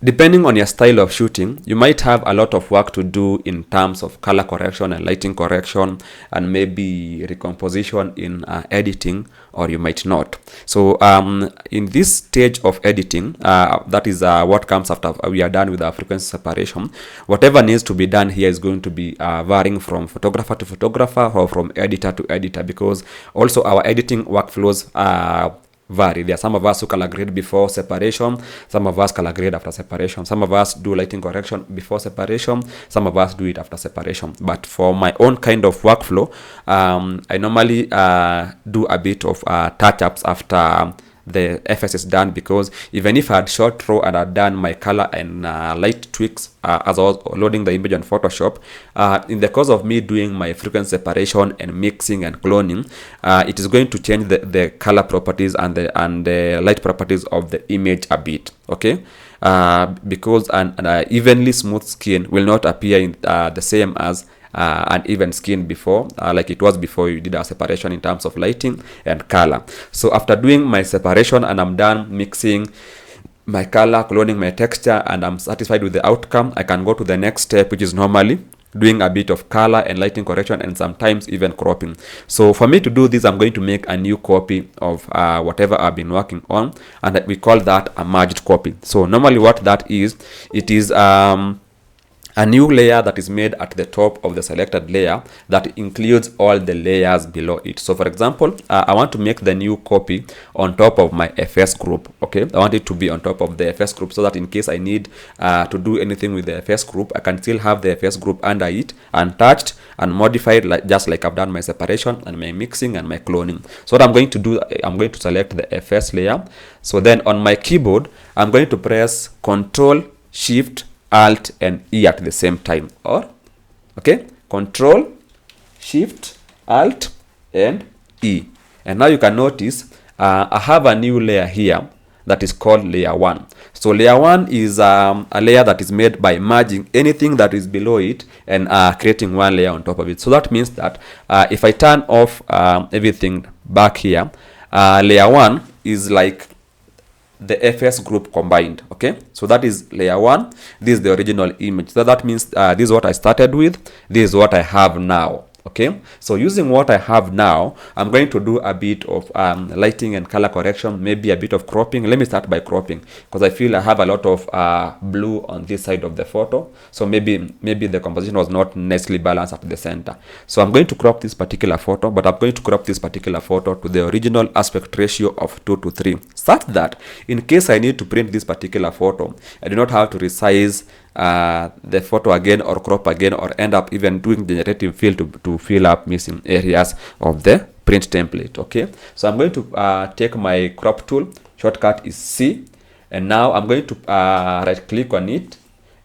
Depending on your style of shooting, you might have a lot of work to do in terms of color correction and lighting correction and maybe recomposition in editing, or you might not. So in this stage of editing, that is what comes after we are done with our frequency separation. Whatever needs to be done here is going to be varying from photographer to photographer or from editor to editor, because also our editing workflows vary. There are some of us who color grade before separation, some of us color grade after separation, some of us do lighting correction before separation, some of us do it after separation. But for my own kind of workflow, I normally do a bit of touch-ups after the FS is done, because even if I had shot raw and had done my color and light tweaks as I was loading the image on Photoshop, in the course of me doing my frequency separation and mixing and cloning, it is going to change the color properties and the light properties of the image a bit, okay? Because an evenly smooth skin will not appear in the same as an even skin before, like it was before you did a separation in terms of lighting and color. So after doing my separation and I'm done mixing my color, cloning my texture, and I'm satisfied with the outcome, I can go to the next step, which is normally doing a bit of color and lighting correction and sometimes even cropping. So for me to do this, I'm going to make a new copy of whatever I've been working on, and we call that a merged copy. So normally what that is, it is a new layer that is made at the top of the selected layer that includes all the layers below it. So for example, I want to make the new copy on top of my FS group. Okay, I want it to be on top of the FS group, so that in case I need to do anything with the FS group, I can still have the FS group under it, untouched and modified, just like I've done my separation and my mixing and my cloning. So what I'm going to do, I'm going to select the FS layer. So then on my keyboard, I'm going to press Control, Shift, Alt and E at the same time, or okay, Control, Shift, Alt and E. And now you can notice I have a new layer here that is called layer 1. So layer 1 is a layer that is made by merging anything that is below it and creating one layer on top of it. So that means that if I turn off everything back here, layer 1 is like the FS group combined. Okay, so that is layer 1. This is the original image. So that means this is what I started with, this is what I have now. Okay, so using what I have now, I'm going to do a bit of lighting and color correction, maybe a bit of cropping. Let me start by cropping, because I feel I have a lot of blue on this side of the photo, so maybe the composition was not nicely balanced at the center. So I'm going to crop this particular photo, but I'm going to crop this particular photo to the original aspect ratio of 2:3, such that in case I need to print this particular photo, I do not have to resize the photo again or crop again, or end up even doing generative fill to fill up missing areas of the print template. Okay, so I'm going to take my crop tool, shortcut is C, and now I'm going to right click on it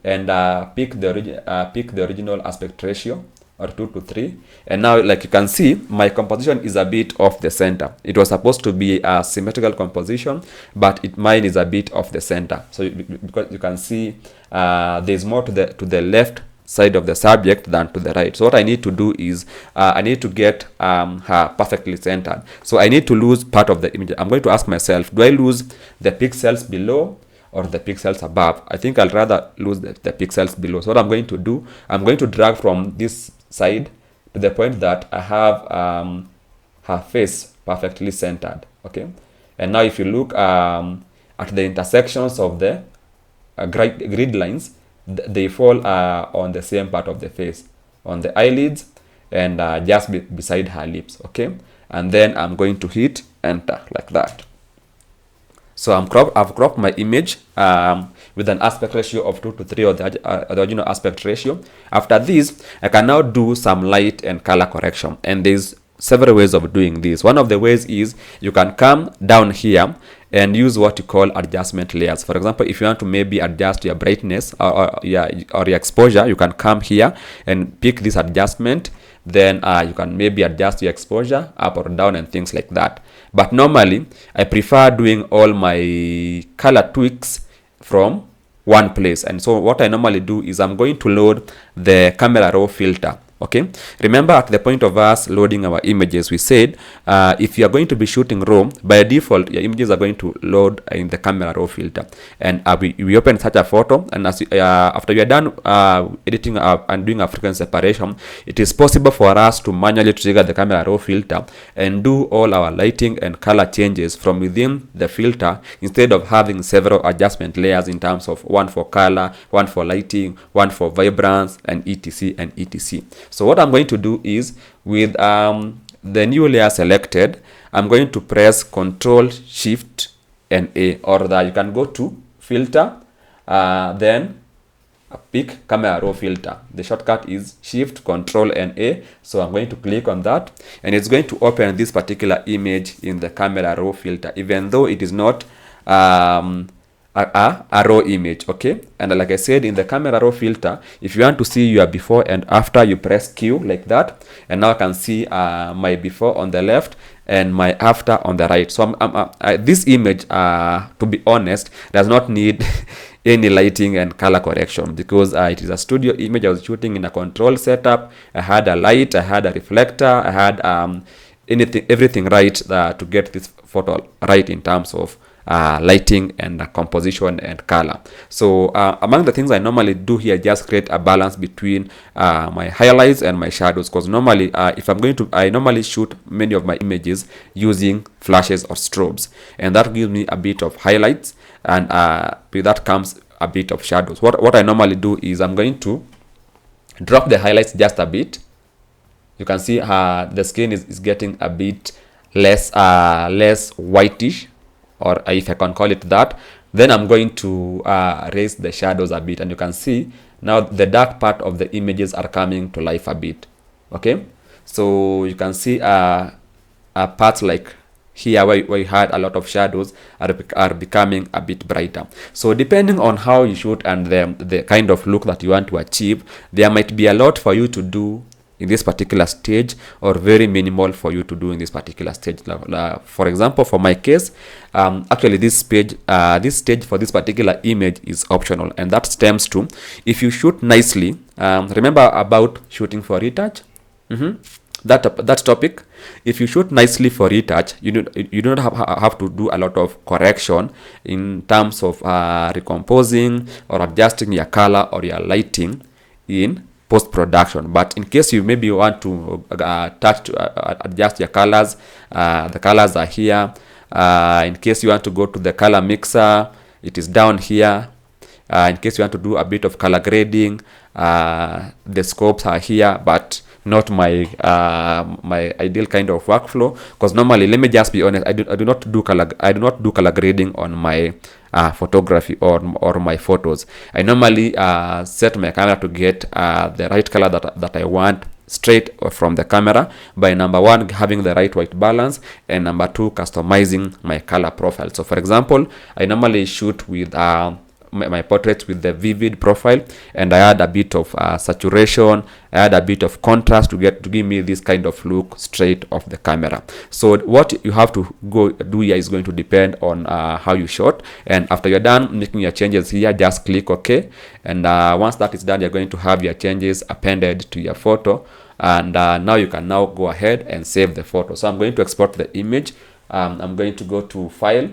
and pick the original aspect ratio, or 2:3, and now like you can see, my composition is a bit off the center. It was supposed to be a symmetrical composition, but mine is a bit off the center. So because you can see there's more to the left side of the subject than to the right. So what I need to do is I need to get her perfectly centered. So I need to lose part of the image. I'm going to ask myself, do I lose the pixels below or the pixels above? I think I'll rather lose the pixels below. So what I'm going to do, I'm going to drag from this side to the point that I have her face perfectly centered. Okay, and now if you look at the intersections of the grid lines, they fall on the same part of the face, on the eyelids and just beside her lips. Okay, and then I'm going to hit enter like that. So I've cropped my image with an aspect ratio of 2:3, or the original aspect ratio. After this, I can now do some light and color correction, and there's several ways of doing this. One of the ways is you can come down here and use what you call adjustment layers. For example, if you want to maybe adjust your brightness or your exposure, you can come here and pick this adjustment. Then you can maybe adjust your exposure up or down and things like that. But normally, I prefer doing all my color tweaks from one place. And so what I normally do is I'm going to load the camera raw filter Okay, remember at the point of us loading our images, we said if you are going to be shooting RAW, by default your images are going to load in the camera raw filter, and we open such a photo, and as after we are done editing and doing a frequency separation, it is possible for us to manually trigger the camera raw filter and do all our lighting and color changes from within the filter, instead of having several adjustment layers in terms of one for color, one for lighting, one for vibrance, and etc and etc. So what I'm going to do is, with the new layer selected, I'm going to press Control Shift and A, or that you can go to Filter, then pick Camera Raw Filter. The shortcut is Shift, Control and A. So I'm going to click on that, and it's going to open this particular image in the Camera Raw Filter, even though it is not a raw image. Okay, and like I said, in the camera raw filter, if you want to see your before and after, you press Q like that, and now I can see my before on the left and my after on the right. So this image, to be honest, does not need any lighting and color correction, because it is a studio image. I was shooting in a control setup. I had a light, I had a reflector, I had everything right to get this photo right in terms of lighting and composition and color. So among the things I normally do here, just create a balance between my highlights and my shadows, because normally I normally shoot many of my images using flashes or strobes, and that gives me a bit of highlights, and with that comes a bit of shadows. What I normally do is I'm going to drop the highlights just a bit. You can see the skin is getting a bit less whitish, or if I can call it that. Then I'm going to raise the shadows a bit, and you can see now the dark part of the images are coming to life a bit. Okay, so you can see parts like here where you had a lot of shadows are becoming a bit brighter. So depending on how you shoot and the kind of look that you want to achieve, there might be a lot for you to do in this particular stage, or very minimal for you to do in this particular stage. For example, for my case, actually this stage for this particular image is optional, and that stems to, if you shoot nicely, remember about shooting for retouch, that topic. If you shoot nicely for retouch, you don't have to do a lot of correction in terms of recomposing or adjusting your color or your lighting in post-production. But in case you maybe want to adjust your colors, the colors are here. In case you want to go to the color mixer, it is down here. In case you want to do a bit of color grading, the scopes are here, but not my ideal kind of workflow, because normally, let me just be honest, I do not do color grading on my photography or my photos. I normally set my camera to get the right color that I want straight from the camera, by number one, having the right white balance, and number two, customizing my color profile. So for example, I normally shoot with my portraits with the vivid profile, and I add a bit of saturation, I add a bit of contrast to give me this kind of look straight off the camera. So what you have to go do here is going to depend on how you shot, and after you're done making your changes here, just click OK, and once that is done, you're going to have your changes appended to your photo, and now you can now go ahead and save the photo. So I'm going to export the image. I'm going to go to File,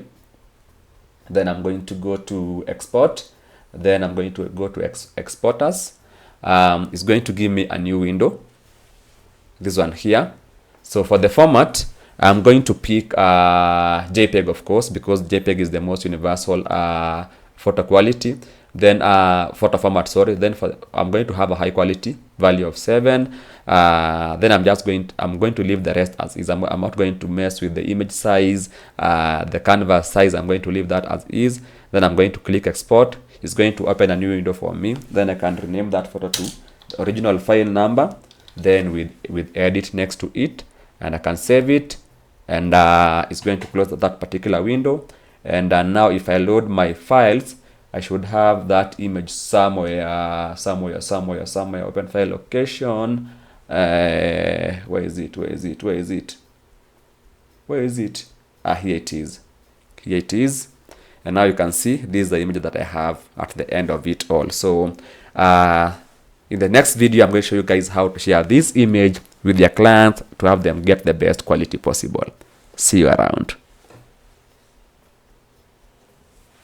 then I'm going to go to Export, then I'm going to go to Export As. It's going to give me a new window, this one here. So for the format, I'm going to pick JPEG, of course, because JPEG is the most universal photo quality. Then photo format, sorry. Then I'm going to have a high quality value of 7. Then I'm going to leave the rest as is. I'm not going to mess with the image size, the canvas size. I'm going to leave that as is. Then I'm going to click Export. It's going to open a new window for me. Then I can rename that photo to the original file number, then with edit next to it, and I can save it, and it's going to close that particular window. And now if I load my files, I should have that image somewhere. Open file location. Where is it? Here it is. And now you can see this is the image that I have at the end of it all. So In the next video, I'm going to show you guys how to share this image with your clients to have them get the best quality possible. See you around.